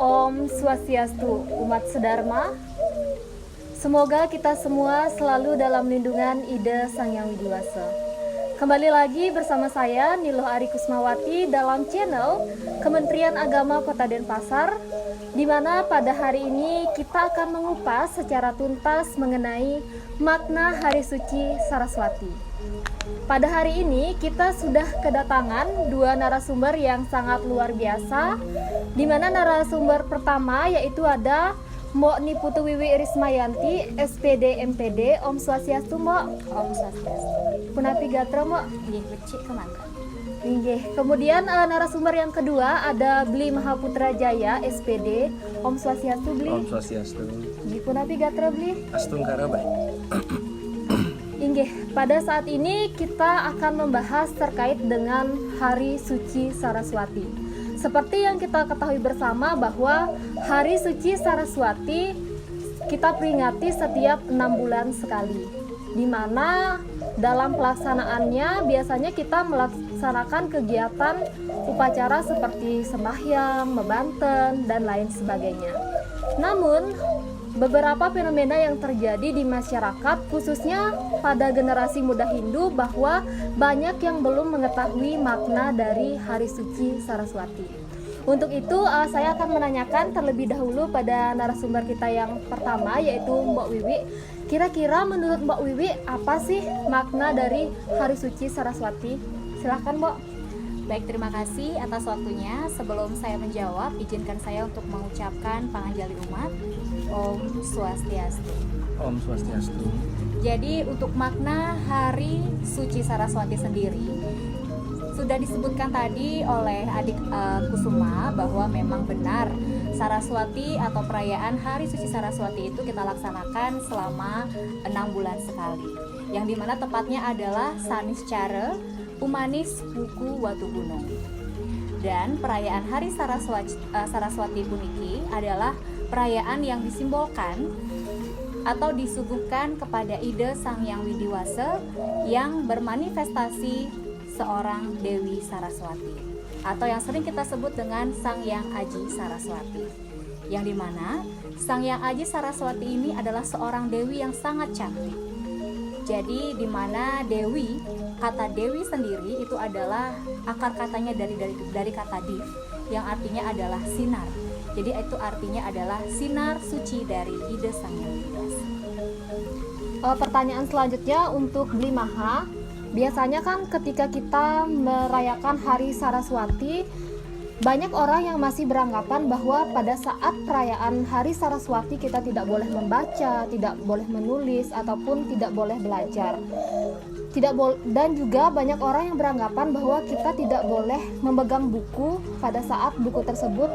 Om Swastiastu, umat Sedharma. Semoga kita semua selalu dalam lindungan Ida Sang Hyang Widi Wasa. Kembali lagi bersama saya Niloh Ari Kusmawati dalam channel Kementerian Agama Kota Denpasar, di mana pada hari ini kita akan mengupas secara tuntas mengenai makna Hari Suci Saraswati. Pada hari ini kita sudah kedatangan dua narasumber yang sangat luar biasa, di mana narasumber pertama yaitu ada Mbok Niputu Wiwi Rismayanti, SPD MPD. Om Swastiastu, Mbok. Om Swastiastu. Punapi gatra, Mbok. Nggih becik kemangga. Nggih. Kemudian narasumber yang kedua ada Bli Mahaputra Jaya, SPD. Om Swastiastu, Bli. Om Swastiastu. Nggih, punapi gatra, Bli. Astungkara baik. Inggih, pada saat ini kita akan membahas terkait dengan Hari Suci Saraswati. Seperti yang kita ketahui bersama bahwa Hari Suci Saraswati kita peringati setiap 6 bulan sekali, di mana dalam pelaksanaannya biasanya kita melaksanakan kegiatan upacara seperti sembahyang, mebanten, dan lain sebagainya. Namun beberapa fenomena yang terjadi di masyarakat, khususnya pada generasi muda Hindu, bahwa banyak yang belum mengetahui makna dari Hari Suci Saraswati. Untuk itu, saya akan menanyakan terlebih dahulu pada narasumber kita yang pertama, yaitu Mbok Wiwi. Kira-kira menurut Mbok Wiwi, apa sih makna dari Hari Suci Saraswati? Silahkan, Mbok. Baik, terima kasih atas waktunya. Sebelum saya menjawab, izinkan saya untuk mengucapkan panganjali umat. Om Swastiastu. Om Swastiastu. Jadi untuk makna Hari Suci Saraswati sendiri sudah disebutkan tadi oleh adik Kusuma bahwa memang benar Saraswati atau perayaan Hari Suci Saraswati itu kita laksanakan selama 6 bulan sekali, yang dimana tepatnya adalah Saniscara Umanis Buku Watu Gunung. Dan perayaan Hari Saraswati puniki adalah perayaan yang disimbolkan atau disuguhkan kepada Ida Sang Hyang Widi Wasa yang bermanifestasi seorang Dewi Saraswati, atau yang sering kita sebut dengan Sang Hyang Aji Saraswati, yang dimana Sang Hyang Aji Saraswati ini adalah seorang dewi yang sangat cantik. Jadi dimana Dewi, kata Dewi sendiri itu adalah akar katanya dari kata div, yang artinya adalah sinar. Jadi itu artinya adalah sinar suci dari Ida Sang Hyang Widi Wasa. Pertanyaan selanjutnya untuk Bli Maha. Biasanya kan ketika kita merayakan Hari Saraswati, banyak orang yang masih beranggapan bahwa pada saat perayaan Hari Saraswati kita tidak boleh membaca, tidak boleh menulis, ataupun tidak boleh belajar. Dan juga banyak orang yang beranggapan bahwa kita tidak boleh memegang buku pada saat buku tersebut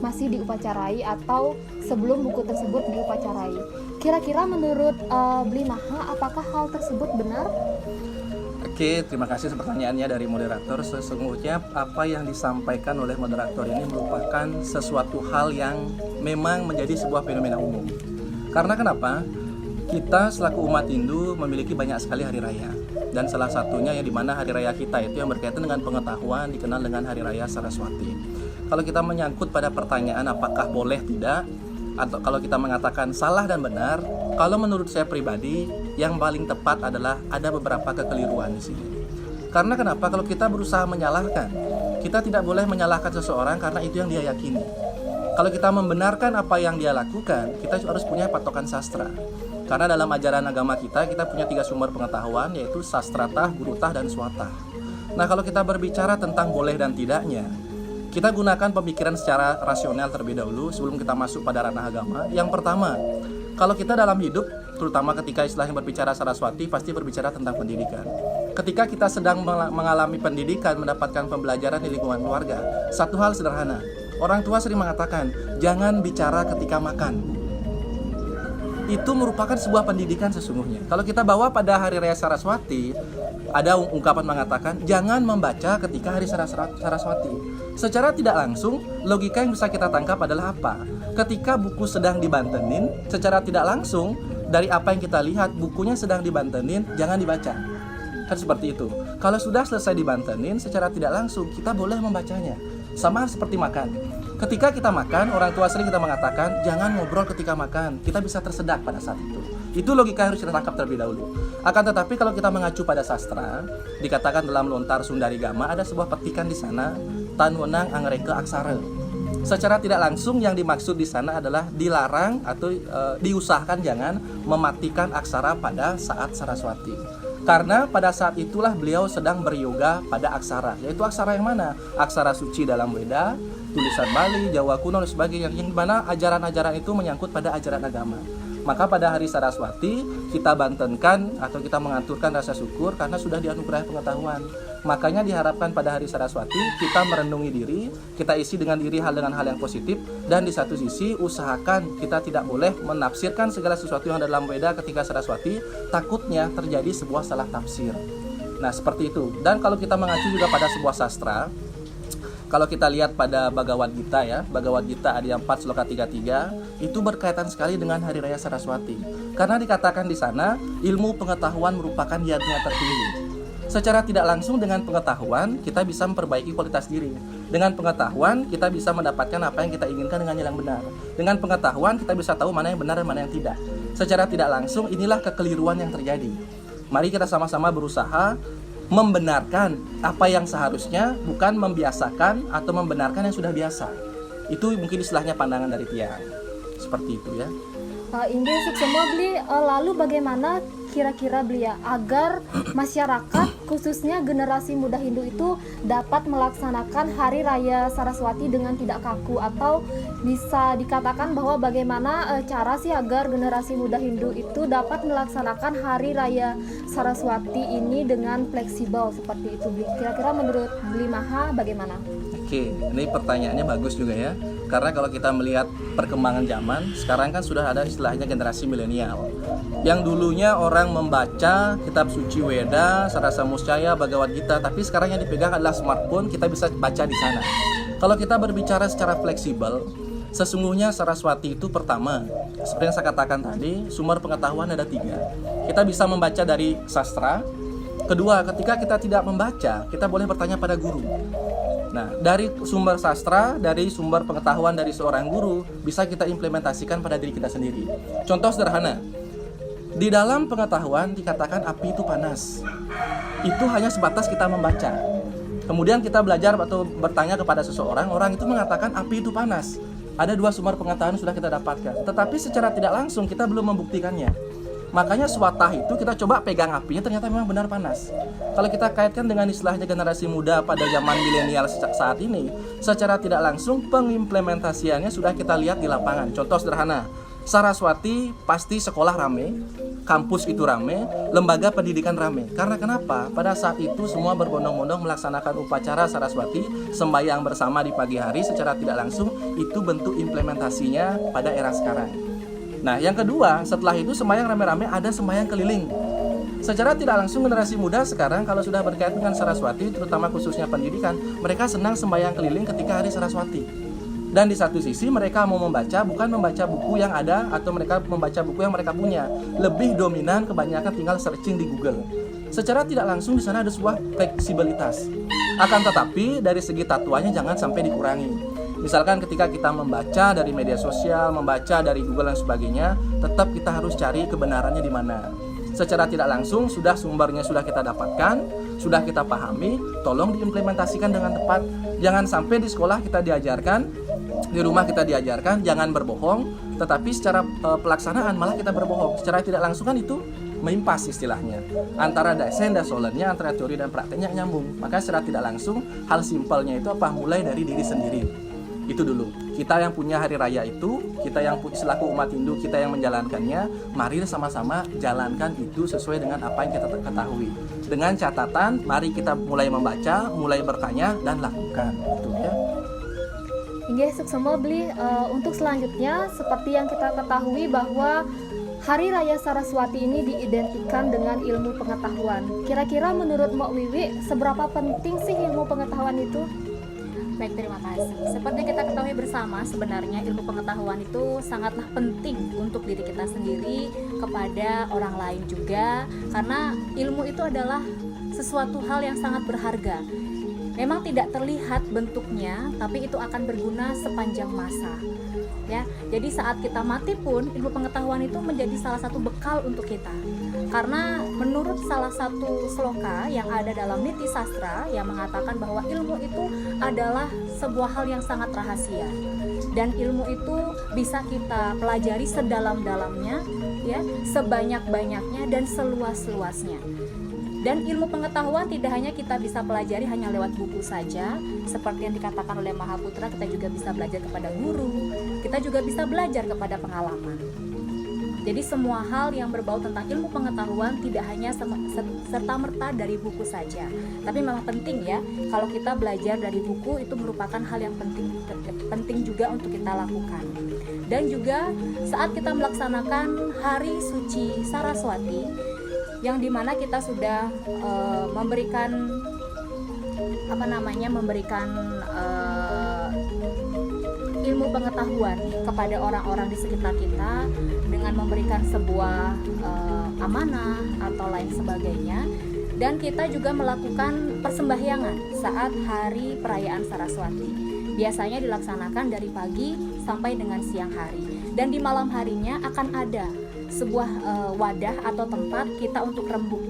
masih diupacarai atau sebelum buku tersebut diupacarai. Kira-kira menurut Bli Maha, apakah hal tersebut benar? Oke, terima kasih pertanyaannya dari moderator. Sesungguhnya apa yang disampaikan oleh moderator ini merupakan sesuatu hal yang memang menjadi sebuah fenomena umum. Karena kenapa? Kita selaku umat Hindu memiliki banyak sekali hari raya. Dan salah satunya yang dimana hari raya kita itu yang berkaitan dengan pengetahuan dikenal dengan Hari Raya Saraswati. Kalau kita menyangkut pada pertanyaan apakah boleh tidak, atau kalau kita mengatakan salah dan benar, kalau menurut saya pribadi yang paling tepat adalah ada beberapa kekeliruan di sini. Karena kenapa? Kalau kita berusaha menyalahkan, kita tidak boleh menyalahkan seseorang karena itu yang dia yakini. Kalau kita membenarkan apa yang dia lakukan, kita harus punya patokan sastra. Karena dalam ajaran agama kita punya 3 sumber pengetahuan, yaitu sastratah, gurutah, dan swatah. Nah, kalau kita berbicara tentang boleh dan tidaknya, kita gunakan pemikiran secara rasional terlebih dahulu sebelum kita masuk pada ranah agama. Yang pertama, kalau kita dalam hidup, terutama ketika istilahnya berbicara Saraswati, pasti berbicara tentang pendidikan. Ketika kita sedang mengalami pendidikan, mendapatkan pembelajaran di lingkungan keluarga, satu hal sederhana, orang tua sering mengatakan, jangan bicara ketika makan. Itu merupakan sebuah pendidikan sesungguhnya. Kalau kita bawa pada Hari Raya Saraswati, ada ungkapan mengatakan, jangan membaca ketika Hari Saraswati. Secara tidak langsung, logika yang bisa kita tangkap adalah apa? Ketika buku sedang dibantenin, secara tidak langsung, dari apa yang kita lihat, bukunya sedang dibantenin, jangan dibaca. Kan seperti itu. Kalau sudah selesai dibantenin, secara tidak langsung, kita boleh membacanya. Sama seperti makan. Ketika kita makan, orang tua sering kita mengatakan, jangan ngobrol ketika makan. Kita bisa tersedak pada saat itu. Itu logika yang harus kita tangkap terlebih dahulu. Akan tetapi kalau kita mengacu pada sastra, dikatakan dalam Lontar Sundarigama ada sebuah petikan di sana, tan wenang angreke aksara. Secara tidak langsung yang dimaksud di sana adalah dilarang atau diusahakan jangan mematikan aksara pada saat Saraswati. Karena pada saat itulah beliau sedang beryoga pada aksara. Yaitu aksara yang mana? Aksara suci dalam Weda, tulisan Bali, Jawa kuno dan sebagainya, yang mana ajaran-ajaran itu menyangkut pada ajaran agama. Maka pada hari Saraswati kita bantenkan atau kita mengaturkan rasa syukur karena sudah dianugerahi pengetahuan. Makanya diharapkan pada hari Saraswati kita merenungi diri, kita isi dengan diri dengan hal yang positif, dan di satu sisi usahakan kita tidak boleh menafsirkan segala sesuatu yang ada dalam Weda ketika Saraswati, takutnya terjadi sebuah salah tafsir. Nah, seperti itu. Dan kalau kita mengacu juga pada sebuah sastra, kalau kita lihat pada Bhagavad Gita ya, Bhagavad Gita Adya 4 Sloka 33, itu berkaitan sekali dengan Hari Raya Saraswati. Karena dikatakan di sana, ilmu pengetahuan merupakan yadnya tertinggi. Secara tidak langsung dengan pengetahuan, kita bisa memperbaiki kualitas diri. Dengan pengetahuan, kita bisa mendapatkan apa yang kita inginkan dengan yang benar. Dengan pengetahuan, kita bisa tahu mana yang benar dan mana yang tidak. Secara tidak langsung, inilah kekeliruan yang terjadi. Mari kita sama-sama berusaha membenarkan apa yang seharusnya, bukan membiasakan atau membenarkan yang sudah biasa. Itu mungkin istilahnya pandangan dari Tiang. Seperti itu ya. Inggih semua beli, lalu bagaimana kira-kira beli ya agar masyarakat khususnya generasi muda Hindu itu dapat melaksanakan Hari Raya Saraswati dengan tidak kaku, atau bisa dikatakan bahwa bagaimana cara sih agar generasi muda Hindu itu dapat melaksanakan Hari Raya Saraswati ini dengan fleksibel seperti itu beli. Kira-kira menurut Beli Maha bagaimana? Oke, ini pertanyaannya bagus juga ya. Karena kalau kita melihat perkembangan zaman, sekarang kan sudah ada istilahnya generasi milenial. Yang dulunya orang membaca kitab suci Weda, Sarasa Muscaya, Bhagavad Gita, tapi sekarang yang dipegang adalah smartphone, kita bisa baca di sana. Kalau kita berbicara secara fleksibel, sesungguhnya Saraswati itu pertama, seperti yang saya katakan tadi, sumber pengetahuan ada 3. Kita bisa membaca dari sastra. Kedua, ketika kita tidak membaca, kita boleh bertanya pada guru. Nah, dari sumber sastra, dari sumber pengetahuan dari seorang guru, bisa kita implementasikan pada diri kita sendiri. Contoh sederhana, di dalam pengetahuan dikatakan api itu panas. Itu hanya sebatas kita membaca. Kemudian kita belajar atau bertanya kepada seseorang, orang itu mengatakan api itu panas. Ada 2 sumber pengetahuan yang sudah kita dapatkan, tetapi secara tidak langsung kita belum membuktikannya. Makanya swatah itu kita coba pegang apinya, ternyata memang benar panas. Kalau kita kaitkan dengan istilahnya generasi muda pada zaman milenial saat ini, secara tidak langsung pengimplementasiannya sudah kita lihat di lapangan. Contoh sederhana, Saraswati pasti sekolah rame, kampus itu rame, lembaga pendidikan rame. Karena kenapa? Pada saat itu semua berbondong-bondong melaksanakan upacara Saraswati, sembahyang bersama di pagi hari, secara tidak langsung itu bentuk implementasinya pada era sekarang. Nah, yang kedua, setelah itu sembahyang rame-rame ada sembahyang keliling. Secara tidak langsung generasi muda sekarang kalau sudah berkaitan dengan Saraswati, terutama khususnya pendidikan, mereka senang sembahyang keliling ketika hari Saraswati. Dan di satu sisi mereka mau membaca, bukan membaca buku yang ada atau mereka membaca buku yang mereka punya. Lebih dominan kebanyakan tinggal searching di Google. Secara tidak langsung di sana ada sebuah fleksibilitas. Akan tetapi dari segi tatuannya jangan sampai dikurangi. Misalkan ketika kita membaca dari media sosial, membaca dari Google dan sebagainya, tetap kita harus cari kebenarannya di mana. Secara tidak langsung sudah sumbernya sudah kita dapatkan, sudah kita pahami, tolong diimplementasikan dengan tepat. Jangan sampai di sekolah kita diajarkan, di rumah kita diajarkan jangan berbohong, tetapi secara pelaksanaan malah kita berbohong. Secara tidak langsung kan itu meimpas istilahnya. Antara desain dan solernya, antara teori dan prakteknya nyambung. Maka secara tidak langsung hal simpelnya itu apa? Mulai dari diri sendiri. Itu dulu. Kita yang punya hari raya itu, kita yang selaku umat Hindu, kita yang menjalankannya, mari sama-sama jalankan itu sesuai dengan apa yang kita ketahui. Dengan catatan, mari kita mulai membaca, mulai bertanya dan lakukan. Itu ya. Inggih, suksema beli. Untuk selanjutnya, seperti yang kita ketahui bahwa Hari Raya Saraswati ini diidentikan dengan ilmu pengetahuan. Kira-kira menurut Mbak Wiwi, seberapa penting sih ilmu pengetahuan itu? Baik, terima kasih. Seperti kita ketahui bersama, sebenarnya ilmu pengetahuan itu sangatlah penting untuk diri kita sendiri, kepada orang lain juga, karena ilmu itu adalah sesuatu hal yang sangat berharga. Memang tidak terlihat bentuknya, tapi itu akan berguna sepanjang masa. Ya, jadi saat kita mati pun ilmu pengetahuan itu menjadi salah satu bekal untuk kita. Karena menurut salah satu sloka yang ada dalam Niti Sastra yang mengatakan bahwa ilmu itu adalah sebuah hal yang sangat rahasia. Dan ilmu itu bisa kita pelajari sedalam-dalamnya, ya, sebanyak-banyaknya dan seluas-luasnya. Dan ilmu pengetahuan tidak hanya kita bisa pelajari hanya lewat buku saja, seperti yang dikatakan oleh Mahaputra, kita juga bisa belajar kepada guru, kita juga bisa belajar kepada pengalaman. Jadi semua hal yang berbau tentang ilmu pengetahuan tidak hanya serta-merta dari buku saja, tapi memang penting ya, kalau kita belajar dari buku itu merupakan hal yang penting juga untuk kita lakukan. Dan juga saat kita melaksanakan Hari Suci Saraswati, yang dimana kita sudah memberikan ilmu pengetahuan kepada orang-orang di sekitar kita dengan memberikan sebuah amanah atau lain sebagainya. Dan kita juga melakukan persembahyangan saat hari perayaan Saraswati. Biasanya dilaksanakan dari pagi sampai dengan siang hari. Dan di malam harinya akan ada sebuah wadah atau tempat kita untuk rembuk.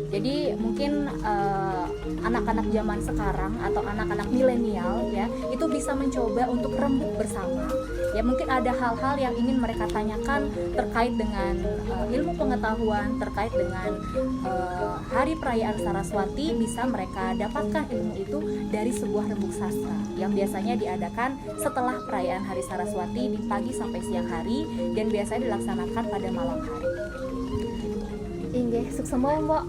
Jadi mungkin anak-anak zaman sekarang atau anak-anak milenial ya, itu bisa mencoba untuk rembuk bersama. Ya, mungkin ada hal-hal yang ingin mereka tanyakan terkait dengan ilmu pengetahuan, terkait dengan hari perayaan Saraswati, bisa mereka dapatkan ilmu itu dari sebuah rembuk sastra yang biasanya diadakan setelah perayaan hari Saraswati di pagi sampai siang hari, dan biasanya dilaksanakan pada malam hari. Inggih, suksema Mbak.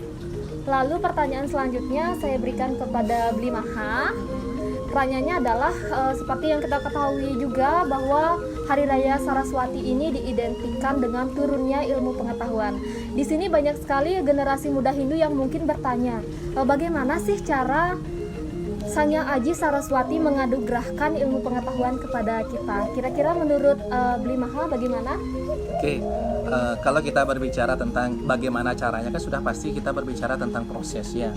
Lalu pertanyaan selanjutnya saya berikan kepada Bli Maha. Pertanyaannya adalah seperti yang kita ketahui juga bahwa Hari Raya Saraswati ini diidentikan dengan turunnya ilmu pengetahuan. Di sini banyak sekali generasi muda Hindu yang mungkin bertanya, bagaimana sih cara Sang Hyang Aji Saraswati menganugerahkan ilmu pengetahuan kepada kita? Kira-kira menurut Bli Maha bagaimana? Oke. Kalau kita berbicara tentang bagaimana caranya, kan sudah pasti kita berbicara tentang prosesnya.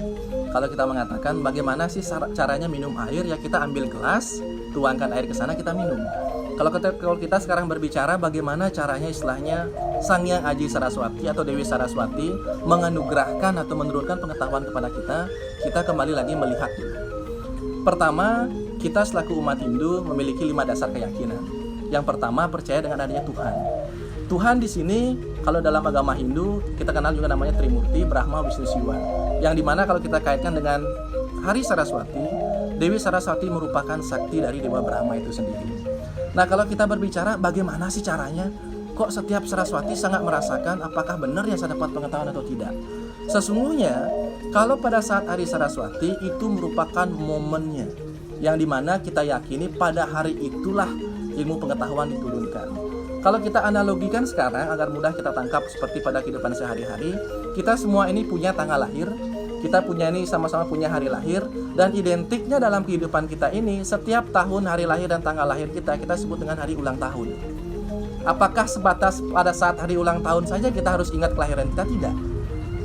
Kalau kita mengatakan bagaimana sih caranya minum air, ya kita ambil gelas, tuangkan air ke sana, kita minum. Kalau kita sekarang berbicara bagaimana caranya istilahnya Sang Hyang Aji Saraswati atau Dewi Saraswati menganugerahkan atau menurunkan pengetahuan kepada kita kembali lagi melihat dulu. Pertama, kita selaku umat Hindu memiliki 5 dasar keyakinan. Yang pertama, percaya dengan adanya Tuhan. Tuhan di sini kalau dalam agama Hindu kita kenal juga namanya Trimurti, Brahma, Wisnu, Siwa. Yang dimana kalau kita kaitkan dengan Hari Saraswati, Dewi Saraswati merupakan sakti dari Dewa Brahma itu sendiri. Nah, kalau kita berbicara bagaimana sih caranya, kok setiap Saraswati sangat merasakan apakah benar yang saya dapat pengetahuan atau tidak. Sesungguhnya kalau pada saat Hari Saraswati itu merupakan momennya, yang dimana kita yakini pada hari itulah ilmu pengetahuan diturunkan. Kalau kita analogikan sekarang agar mudah kita tangkap seperti pada kehidupan sehari-hari, kita semua ini punya tanggal lahir, kita punya ini sama-sama punya hari lahir, dan identiknya dalam kehidupan kita ini setiap tahun hari lahir dan tanggal lahir kita sebut dengan hari ulang tahun. Apakah sebatas pada saat hari ulang tahun saja kita harus ingat kelahiran kita? Tidak.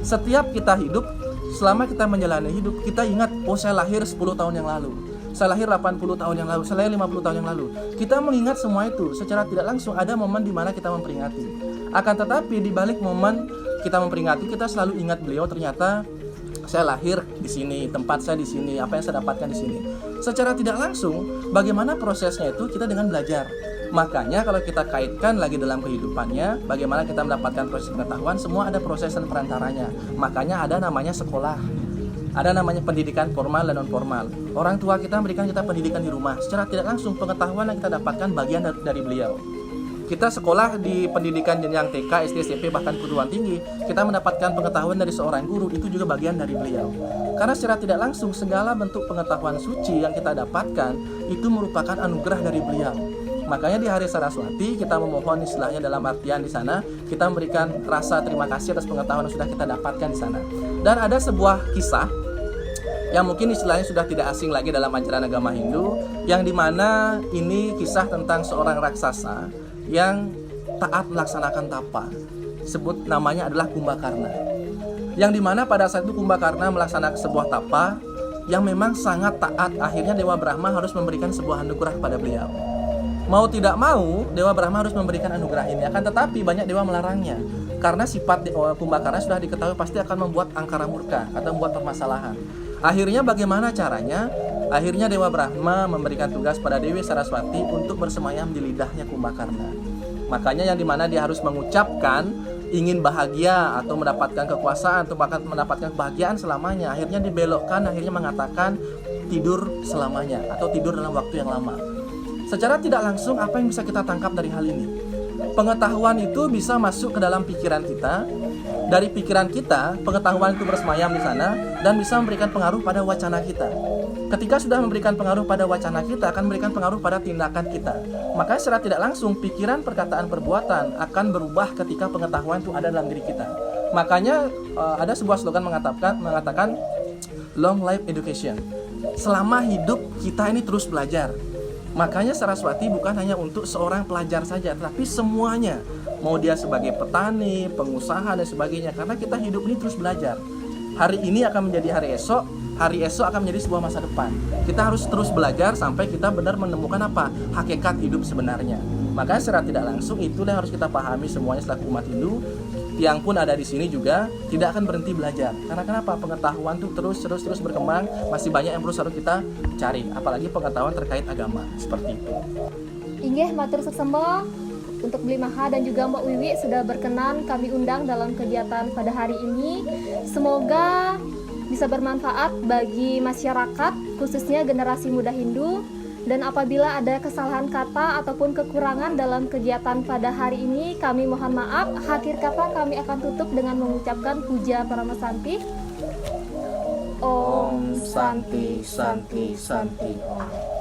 Setiap kita hidup, selama kita menjalani hidup, kita ingat, oh saya lahir 10 tahun yang lalu, saya lahir 80 tahun yang lalu, saya lahir 50 tahun yang lalu. Kita mengingat semua itu secara tidak langsung, ada momen di mana kita memperingati. Akan tetapi di balik momen kita memperingati, kita selalu ingat beliau, ternyata saya lahir di sini, tempat saya di sini, apa yang saya dapatkan di sini. Secara tidak langsung, bagaimana prosesnya itu kita dengan belajar. Makanya kalau kita kaitkan lagi dalam kehidupannya, bagaimana kita mendapatkan proses pengetahuan, semua ada proses dan perantaranya. Makanya ada namanya sekolah, ada namanya pendidikan formal dan non formal. Orang tua kita memberikan kita pendidikan di rumah. Secara tidak langsung pengetahuan yang kita dapatkan bagian dari beliau. Kita sekolah di pendidikan jenjang TK, SD, SMP, bahkan perguruan tinggi, kita mendapatkan pengetahuan dari seorang guru, itu juga bagian dari beliau. Karena secara tidak langsung segala bentuk pengetahuan suci yang kita dapatkan itu merupakan anugerah dari beliau. Makanya di hari Saraswati kita memohon istilahnya dalam artian di sana kita memberikan rasa terima kasih atas pengetahuan yang sudah kita dapatkan di sana. Dan ada sebuah kisah yang mungkin istilahnya sudah tidak asing lagi dalam ajaran agama Hindu, yang dimana ini kisah tentang seorang raksasa yang taat melaksanakan tapa. Sebut namanya adalah Kumbakarna. Yang dimana pada saat itu Kumbakarna melaksanakan sebuah tapa yang memang sangat taat. Akhirnya Dewa Brahma harus memberikan sebuah anugerah kepada beliau. Mau tidak mau, Dewa Brahma harus memberikan anugerah ini. Akan tetapi banyak dewa melarangnya. Karena sifat Kumbakarna sudah diketahui pasti akan membuat angkara murka atau membuat permasalahan. Akhirnya bagaimana caranya? Akhirnya Dewa Brahma memberikan tugas pada Dewi Saraswati untuk bersemayam di lidahnya Kumbakarna. Makanya yang dimana dia harus mengucapkan ingin bahagia atau mendapatkan kekuasaan atau bahkan mendapatkan kebahagiaan selamanya. Akhirnya dibelokkan, akhirnya mengatakan tidur selamanya atau tidur dalam waktu yang lama. Secara tidak langsung apa yang bisa kita tangkap dari hal ini? Pengetahuan itu bisa masuk ke dalam pikiran kita. Dari pikiran kita, pengetahuan itu bersemayam di sana dan bisa memberikan pengaruh pada wacana kita. Ketika sudah memberikan pengaruh pada wacana kita, akan memberikan pengaruh pada tindakan kita. Maka secara tidak langsung pikiran, perkataan, perbuatan akan berubah ketika pengetahuan itu ada dalam diri kita. Makanya ada sebuah slogan mengatakan long life education. Selama hidup kita ini terus belajar. Makanya Saraswati bukan hanya untuk seorang pelajar saja, tapi semuanya. Mau dia sebagai petani, pengusaha dan sebagainya. Karena kita hidup ini terus belajar. Hari ini akan menjadi hari esok akan menjadi sebuah masa depan. Kita harus terus belajar sampai kita benar menemukan apa? Hakikat hidup sebenarnya. Makanya secara tidak langsung itulah yang harus kita pahami semuanya selaku umat Hindu. Tiang pun ada di sini juga tidak akan berhenti belajar. Karena kenapa? Pengetahuan itu terus berkembang, masih banyak yang harus kita cari, apalagi pengetahuan terkait agama seperti itu. Inggih matur suksema untuk Beli Maha dan juga Mbak Wiwi sudah berkenan kami undang dalam kegiatan pada hari ini. Semoga bisa bermanfaat bagi masyarakat, khususnya generasi muda Hindu. Dan apabila ada kesalahan kata ataupun kekurangan dalam kegiatan pada hari ini, kami mohon maaf. Akhir kata kami akan tutup dengan mengucapkan puja Paramasanti. Om Santi Santi Santi Om.